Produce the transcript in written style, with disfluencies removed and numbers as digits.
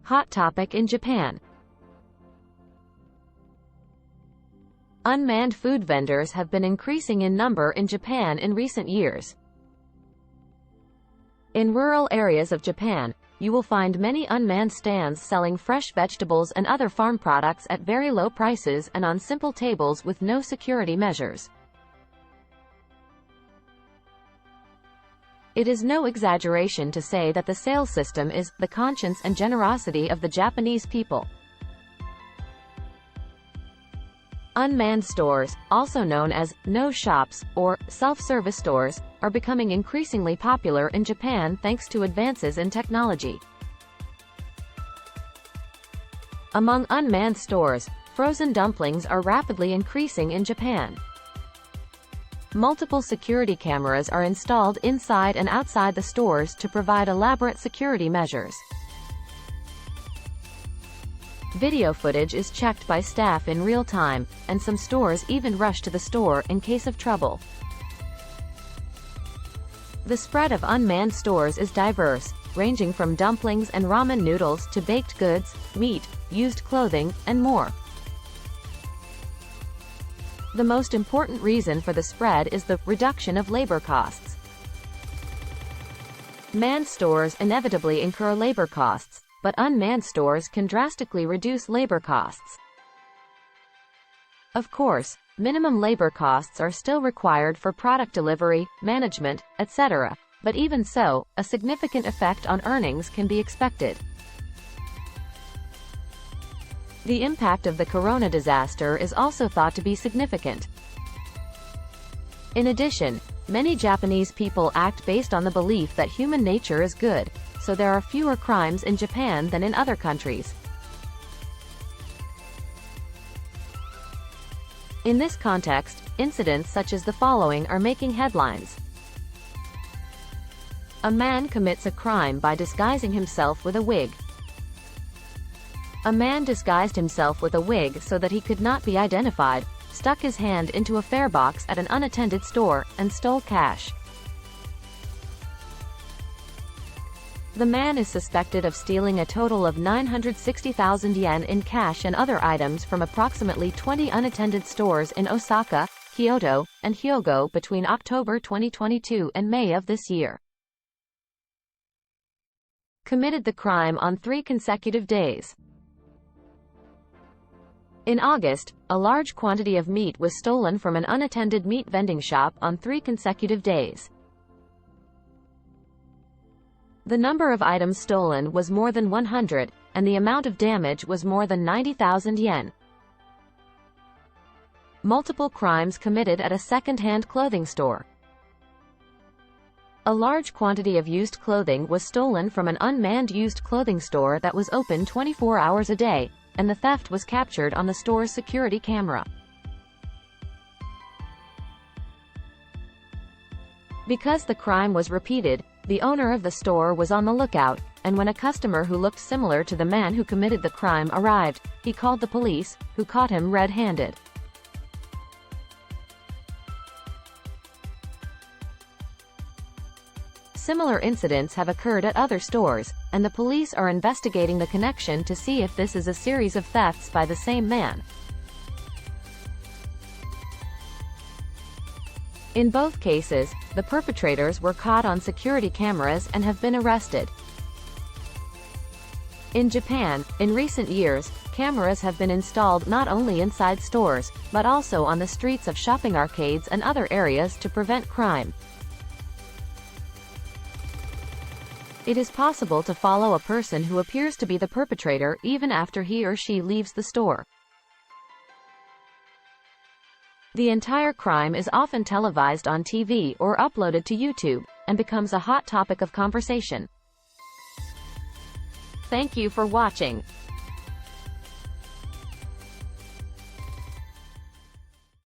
Hot topic in Japan. Unmanned food vendors have been increasing in number in Japan in recent years. In rural areas of Japan, you will find many unmanned stands selling fresh vegetables and other farm products at very low prices and on simple tables with no security measures. It is no exaggeration to say that the sales system is the conscience and generosity of the Japanese people. Unmanned stores, also known as no shops or self-service stores, are becoming increasingly popular in Japan thanks to advances in technology. Among unmanned stores, frozen dumplings are rapidly increasing in Japan. Multiple security cameras are installed inside and outside the stores to provide elaborate security measures. Video footage is checked by staff in real time, and some stores even rush to the store in case of trouble. The spread of unmanned stores is diverse, ranging from dumplings and ramen noodles to baked goods, meat, used clothing, and more. The most important reason for the spread is the reduction of labor costs. Manned stores inevitably incur labor costs, but unmanned stores can drastically reduce labor costs. Of course, minimum labor costs are still required for product delivery, management, etc., but even so, a significant effect on earnings can be expected. The impact of the corona disaster is also thought to be significant. In addition, many Japanese people act based on the belief that human nature is good, so there are fewer crimes in Japan than in other countries. In this context, incidents such as the following are making headlines. A man commits a crime by disguising himself with a wig. A man disguised himself with a wig so that he could not be identified, stuck his hand into a fare box at an unattended store, and stole cash. The man is suspected of stealing a total of 960,000 yen in cash and other items from approximately 20 unattended stores in Osaka, Kyoto, and Hyogo between October 2022 and May of this year. Committed the crime on 3 consecutive days. In August, a large quantity of meat was stolen from an unattended meat vending shop on 3 consecutive days. The number of items stolen was more than 100, and the amount of damage was more than 90,000 yen. Multiple crimes committed at a second-hand clothing store. A large quantity of used clothing was stolen from an unmanned used clothing store that was open 24 hours a day, and the theft was captured on the store's security camera. Because the crime was repeated, the owner of the store was on the lookout, and when a customer who looked similar to the man who committed the crime arrived, he called the police, who caught him red-handed. Similar incidents have occurred at other stores, and the police are investigating the connection to see if this is a series of thefts by the same man. In both cases, the perpetrators were caught on security cameras and have been arrested. In Japan, in recent years, cameras have been installed not only inside stores, but also on the streets of shopping arcades and other areas to prevent crime. It is possible to follow a person who appears to be the perpetrator even after he or she leaves the store. The entire crime is often televised on TV or uploaded to YouTube, and becomes a hot topic of conversation. Thank you for watching.